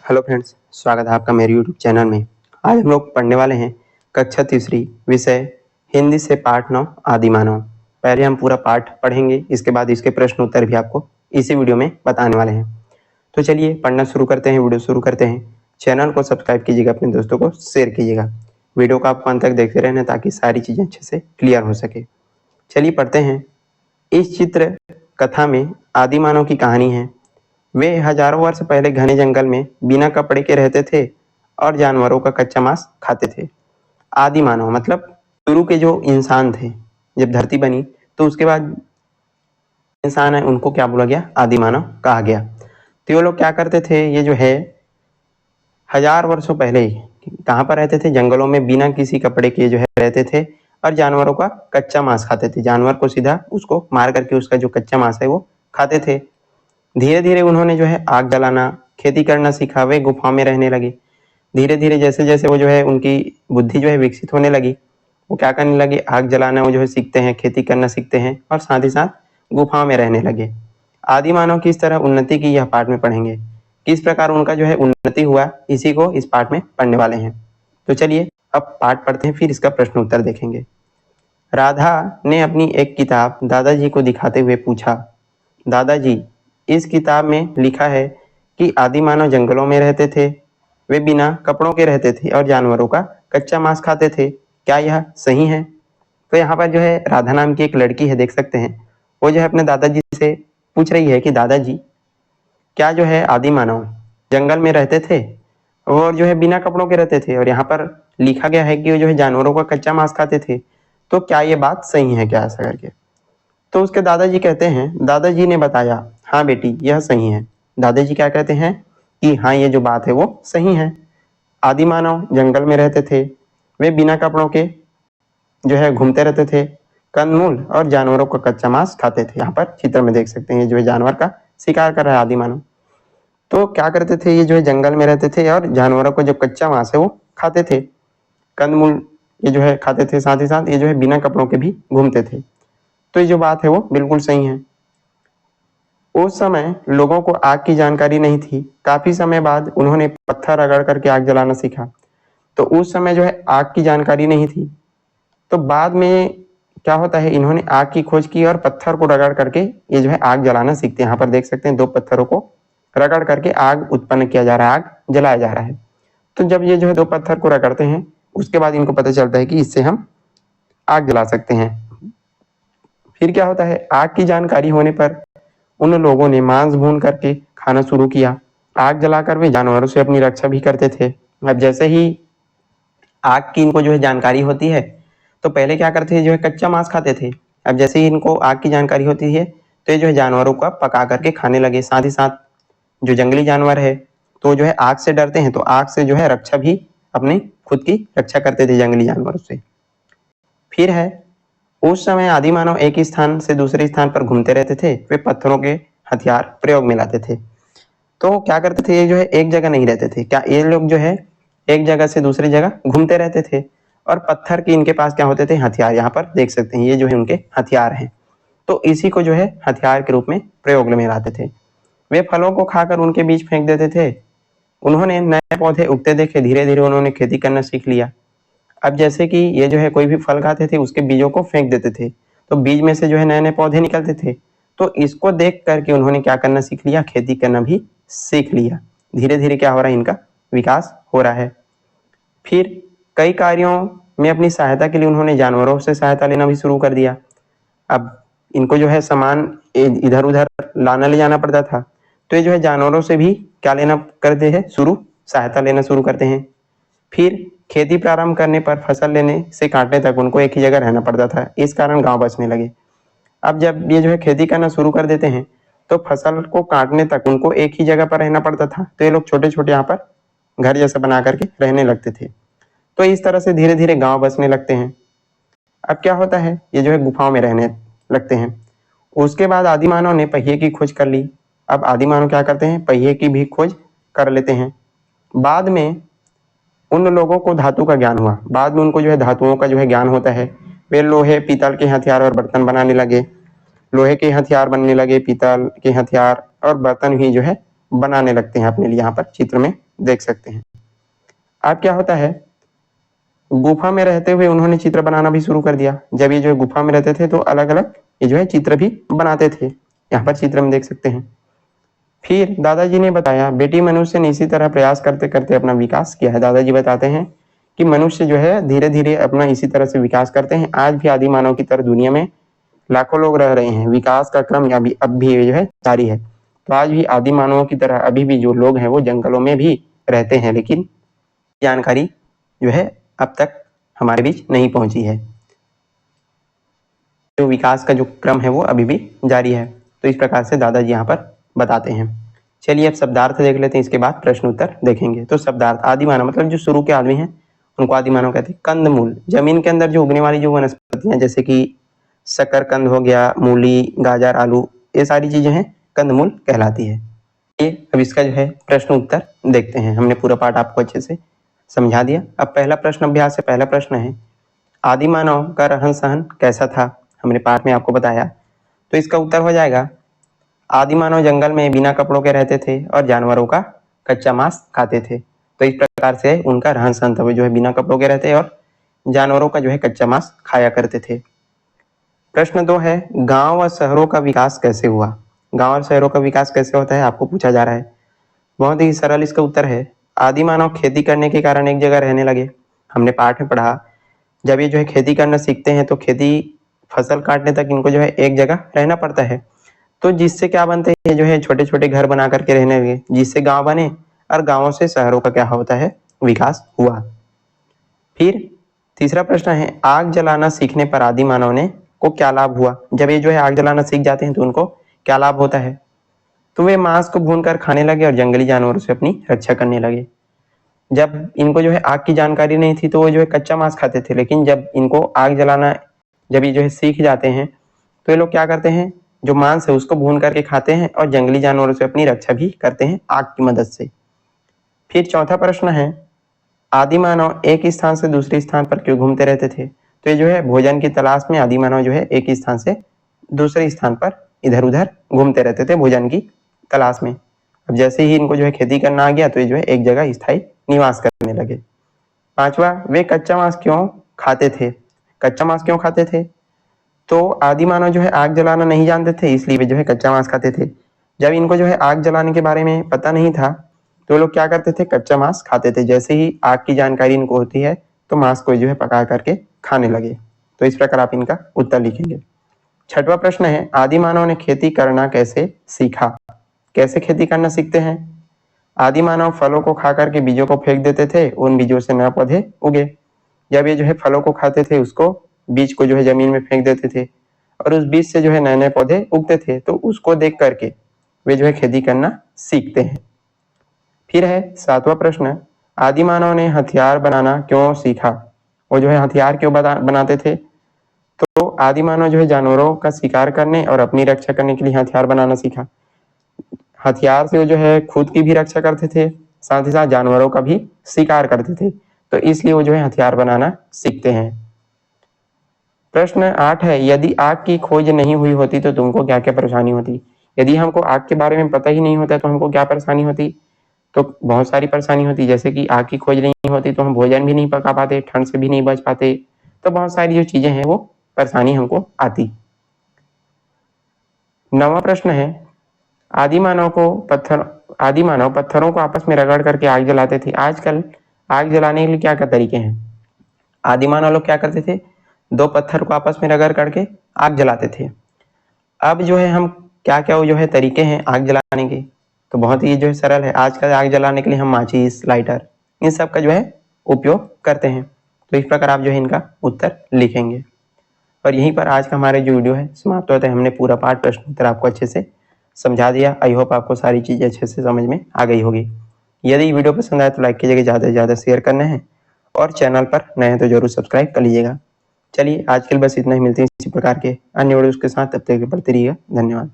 Hello friends, स्वागत है आपका मेरे यूट्यूब चैनल में। आज हम लोग पढ़ने वाले हैं कक्षा तीसरी विषय हिंदी से पाठ 9 आदिमानव। पहले हम पूरा पाठ पढ़ेंगे, इसके बाद इसके प्रश्न उत्तर भी आपको इसी वीडियो में बताने वाले हैं। तो चलिए पढ़ना शुरू करते हैं, वीडियो शुरू करते हैं। चैनल को सब्सक्राइब कीजिएगा, अपने दोस्तों को शेयर कीजिएगा। वीडियो को आप अंत तक देखते रहना ताकि सारी चीज़ें अच्छे से क्लियर हो सके। चलिए पढ़ते हैं। इस चित्र कथा में आदिमानव की कहानी है। वे हजारों वर्ष पहले घने जंगल में बिना कपड़े के रहते थे और जानवरों का कच्चा मांस खाते थे। आदि मानव मतलब शुरू के जो इंसान थे, जब धरती बनी तो उसके बाद इंसान है उनको क्या बोला गया? आदि मानव कहा गया। तो ये लोग क्या करते थे? ये जो है हजार वर्षों पहले ही कहाँ पर रहते थे? जंगलों में बिना किसी कपड़े के जो है रहते थे और जानवरों का कच्चा मांस खाते थे। जानवर को सीधा उसको मार करके उसका जो कच्चा मांस है वो खाते थे। धीरे धीरे उन्होंने जो है आग जलाना, खेती करना सीखा। वे गुफा में रहने लगे। धीरे धीरे जैसे जैसे वो जो है उनकी बुद्धि जो है विकसित होने लगी, वो क्या करने लगे? आग जलाना वो जो है सीखते हैं, खेती करना सीखते हैं और साथ ही साथ गुफा में रहने लगे। आदि मानव किस तरह उन्नति की, यह पाठ में पढ़ेंगे। किस प्रकार उनका जो है उन्नति हुआ, इसी को इस पाठ में पढ़ने वाले हैं। तो चलिए अब पाठ पढ़ते हैं, फिर इसका प्रश्न उत्तर देखेंगे। राधा ने अपनी एक किताब दादाजी को दिखाते हुए पूछा, दादाजी, इस किताब में लिखा है कि आदि मानव जंगलों में रहते थे। वे बिना कपड़ों के रहते थे और जानवरों का कच्चा मांस खाते थे। क्या यह सही है? तो यहाँ पर जो है राधा नाम की एक लड़की है, देख सकते हैं। वो जो है अपने दादाजी से पूछ रही है कि दादाजी, क्या जो है आदि मानव जंगल में रहते थे और जो है बिना कपड़ों के रहते थे, और यहाँ पर लिखा गया है कि वो जो है जानवरों का कच्चा मांस खाते थे। तो क्या ये बात सही है क्या? ऐसा करके तो उसके दादाजी कहते हैं, दादाजी ने बताया, हाँ बेटी यह सही है। दादाजी क्या कहते हैं कि हाँ ये जो बात है वो सही है। आदि मानव जंगल में रहते थे। वे बिना कपड़ों के जो है घूमते रहते थे, कंदमूल और जानवरों का कच्चा मांस खाते थे। यहाँ पर चित्र में देख सकते हैं, ये जो है जानवर का शिकार कर रहा है आदि मानव। तो क्या करते थे? ये जो है जंगल में रहते थे और जानवरों का जो कच्चा मांस है वो खाते थे, कंदमूल ये जो है खाते थे, साथ ही साथ ये जो है बिना कपड़ों के भी घूमते थे। तो ये जो बात है वो बिल्कुल सही है। उस समय लोगों को आग की जानकारी नहीं थी। काफी समय बाद उन्होंने पत्थर रगड़ करके आग जलाना सीखा। तो उस समय जो है आग की जानकारी नहीं थी, तो बाद में क्या होता है, इन्होंने आग की खोज की और पत्थर को रगड़ करके ये जो है आग जलाना सीखते हैं। यहाँ पर देख सकते हैं, दो पत्थरों को रगड़ करके आग उत्पन्न किया जा रहा है, आग जलाया जा रहा है। तो जब ये जो है दो पत्थर को रगड़ते हैं, उसके बाद इनको पता चलता है कि इससे हम आग जला सकते हैं। फिर क्या होता है, आग की जानकारी होने पर उन लोगों ने मांस भून करके खाना शुरू किया। आग जलाकर वे जानवरों से अपनी रक्षा भी करते थे। अब जैसे ही आग की इनको जो है जानकारी होती है, तो पहले क्या करते थे, जो है कच्चा मांस खाते थे। अब जैसे ही इनको आग की जानकारी होती है, तो ये जो है जानवरों का पका करके खाने लगे। साथ ही साथ जो जंगली जानवर है, तो जो है आग से डरते हैं, तो आग से जो है रक्षा भी अपने खुद की रक्षा करते थे जंगली जानवरों से। फिर है, उस समय आदि मानव एक स्थान से दूसरे स्थान पर घूमते रहते थे। वे पत्थरों के हथियार प्रयोग में लाते थे। तो क्या करते थे, ये जो है एक जगह नहीं रहते थे। क्या ये लोग जो है एक जगह से दूसरी जगह घूमते रहते थे और पत्थर के इनके पास क्या होते थे? हथियार। यहाँ पर देख सकते हैं, ये जो है उनके हथियार हैं। तो इसी को जो है हथियार के रूप में प्रयोग में लाते थे। वे फलों को खाकर उनके बीज फेंक देते थे। उन्होंने नए पौधे उगते देखे, धीरे धीरे उन्होंने खेती करना सीख लिया। अब जैसे कि ये जो है कोई भी फल खाते थे, उसके बीजों को फेंक देते थे, तो बीज में से जो है नए नए पौधे निकलते थे। तो इसको देख करके उन्होंने क्या करना सीख लिया? खेती करना भी सीख लिया। धीरे धीरे क्या हो रहा है, इनका विकास हो रहा है। फिर कई कार्यों में अपनी सहायता के लिए उन्होंने जानवरों से सहायता लेना भी शुरू कर दिया। अब इनको जो है सामान इधर उधर लाना ले जाना पड़ता था, तो ये जो है जानवरों से भी क्या लेना करते हैं? सहायता लेना शुरू करते हैं। फिर खेती प्रारंभ करने पर फसल लेने से काटने तक उनको एक ही जगह रहना पड़ता था। इस कारण गांव बसने लगे। अब जब ये जो है खेती करना शुरू कर देते हैं, तो फसल को काटने तक उनको एक ही जगह पर रहना पड़ता था। तो ये लोग छोटे छोटे यहाँ पर घर जैसा बना करके रहने लगते थे। तो इस तरह से धीरे धीरे गांव बसने लगते हैं। अब क्या होता है, ये जो है गुफाओं में रहने लगते हैं। उसके बाद आदि मानव ने पहिए की खोज कर ली। अब आदि मानव क्या करते हैं? पहिए की भी खोज कर लेते हैं। बाद में उन लोगों को धातु का ज्ञान हुआ। बाद में उनको जो है धातुओं का जो है ज्ञान होता है। वे लोहे पीतल के हथियार और बर्तन बनाने लगे। लोहे के हथियार बनने लगे, पीतल के हथियार और बर्तन भी जो है बनाने लगते हैं अपने लिए। यहाँ पर चित्र में देख सकते हैं। अब क्या होता है, गुफा में रहते हुए उन्होंने चित्र बनाना भी शुरू कर दिया। जब ये जो गुफा में रहते थे तो अलग अलग ये जो है चित्र भी बनाते थे। यहाँ पर चित्र में देख सकते हैं। फिर दादाजी ने बताया, बेटी मनुष्य ने इसी तरह प्रयास करते करते अपना विकास किया है। दादाजी बताते हैं कि मनुष्य जो है धीरे धीरे अपना इसी तरह से विकास करते हैं। आज भी आदि मानव की तरह दुनिया में लाखों लोग रह रहे हैं। विकास का क्रम अब भी जो है जारी है। तो आज भी आदि मानवों की तरह अभी भी जो लोग हैं वो जंगलों में भी रहते हैं, लेकिन जानकारी जो है अब तक हमारे बीच नहीं पहुंची है। जो विकास का जो क्रम है वो अभी भी जारी है। तो इस प्रकार से दादाजी यहाँ पर बताते हैं। चलिए अब शब्दार्थ देख लेते हैं, इसके बाद प्रश्न उत्तर देखेंगे। तो शब्दार्थ, आदि मानव मतलब जो शुरू के आदमी हैं उनको आदि मानव कहते हैं। कंदमूल, जमीन के अंदर जो उगने वाली जो वनस्पतियां, जैसे कि शकरकंद हो गया, मूली, गाजर, आलू, ये सारी चीजें हैं कंदमूल कहलाती है। ये अब इसका जो है प्रश्न उत्तर देखते हैं। हमने पूरा पाठ आपको अच्छे से समझा दिया। अब पहला प्रश्न अभ्यास से पहला प्रश्न है, आदि मानव का रहन सहन कैसा था? हमने पाठ में आपको बताया। तो इसका उत्तर हो जाएगा, आदि मानव जंगल में बिना कपड़ों के रहते थे और जानवरों का कच्चा मांस खाते थे। तो इस प्रकार से उनका रहन सहन था, वो जो है बिना कपड़ों के रहते और जानवरों का जो है कच्चा मांस खाया करते थे। प्रश्न 2 है, गांव व शहरों का विकास कैसे हुआ? गांव और शहरों का विकास कैसे होता है आपको पूछा जा रहा है। बहुत ही सरल इसका उत्तर है, आदि मानव खेती करने के कारण एक जगह रहने लगे। हमने पाठ में पढ़ा, जब ये जो है खेती करना सीखते हैं तो खेती फसल काटने तक इनको जो है एक जगह रहना पड़ता है। तो जिससे क्या बनते हैं, जो है छोटे छोटे घर बना करके रहने लगे, जिससे गांव बने और गांवों से शहरों का क्या होता है, विकास हुआ। फिर तीसरा प्रश्न है, आग जलाना सीखने पर आदि मानव ने को क्या लाभ हुआ? जब ये जो है आग जलाना सीख जाते हैं तो उनको क्या लाभ होता है? तो वे मांस को भूनकर खाने लगे और जंगली जानवरों से अपनी रक्षा करने लगे। जब इनको जो है आग की जानकारी नहीं थी तो वो जो है कच्चा मांस खाते थे, लेकिन जब इनको आग जलाना जब ये जो है सीख जाते हैं तो ये लोग क्या करते हैं, जो मांस है उसको भून करके खाते हैं और जंगली जानवरों से अपनी रक्षा भी करते हैं आग की मदद से। फिर चौथा प्रश्न है, आदि मानव एक स्थान से दूसरे स्थान पर क्यों घूमते रहते थे? तो ये जो है भोजन की तलाश में आदि मानव जो है एक स्थान से दूसरे स्थान पर इधर उधर घूमते रहते थे भोजन की तलाश में। अब जैसे ही इनको जो है खेती करना आ गया तो ये जो है एक जगह स्थायी निवास करने लगे। पांचवा, वे कच्चा मांस क्यों खाते थे? कच्चा मांस क्यों खाते थे? तो आदि मानव जो है आग जलाना नहीं जानते थे, इसलिए वे जो है कच्चा मांस खाते थे। जब इनको जो है आग जलाने के बारे में पता नहीं था तो लोग क्या करते थे, कच्चा मांस खाते थे। जैसे ही आग की जानकारी इनको होती है तो मांस को जो है पका करके खाने लगे। तो इस प्रकार आप इनका उत्तर लिखेंगे। छठवां प्रश्न है, आदि मानव ने खेती करना कैसे सीखा? कैसे खेती करना सीखते हैं? आदि मानव फलों को खा करके बीजों को फेंक देते थे, उन बीजों से नए पौधे उगे। जब ये जो है फलों को खाते थे उसको बीज को जो है जमीन में फेंक देते थे और उस बीज से जो है नए नए पौधे उगते थे। तो उसको देख करके वे जो है खेती करना सीखते हैं। फिर है सातवां प्रश्न, आदि मानव ने हथियार बनाना क्यों सीखा? वो जो है हथियार क्यों बनाते थे? तो आदि मानव जो है जानवरों का शिकार करने और अपनी रक्षा करने के लिए हथियार बनाना सीखा। हथियार से वो जो है खुद की भी रक्षा करते थे, साथ ही साथ जानवरों का भी शिकार करते थे। तो इसलिए वो जो है हथियार बनाना सीखते हैं। प्रश्न 8 है, यदि आग की खोज नहीं हुई होती तो तुमको क्या क्या परेशानी होती? यदि हमको आग के बारे में पता ही नहीं होता तो हमको क्या परेशानी होती? तो बहुत सारी परेशानी होती, जैसे कि आग की खोज नहीं होती तो हम भोजन भी नहीं पका पाते, ठंड से भी नहीं बच पाते। तो बहुत सारी जो चीजें हैं वो परेशानी हमको आती। 9वां प्रश्न है, आदि मानव पत्थरों को आपस में रगड़ करके आग जलाते थे। आजकल आग जलाने के लिए क्या क्या तरीके हैं? आदि मानव लोग क्या करते थे, दो पत्थर को आपस में रगड़ करके आग जलाते थे। अब जो है हम क्या क्या जो है तरीके हैं आग जलाने के, तो बहुत ही जो है सरल है। आजकल आग जलाने के लिए हम माचिस, लाइटर, इन सब का जो है उपयोग करते हैं। तो इस प्रकार आप जो है इनका उत्तर लिखेंगे। और यहीं पर आज का हमारे जो वीडियो है समाप्त होता है। हमने पूरा पाठ प्रश्न उत्तर आपको अच्छे से समझा दिया। आई होप आपको सारी चीजें अच्छे से समझ में आ गई होगी। यदि वीडियो पसंद आए तो लाइक कीजिएगा, ज़्यादा से ज़्यादा शेयर करना है और चैनल पर नए हैं तो जरूर सब्सक्राइब कर लीजिएगा। चलिए आज के लिए बस इतना ही, मिलते हैं इसी प्रकार के अन्य वीडियोस के साथ। तब तक बढ़ते रहिएगा। धन्यवाद।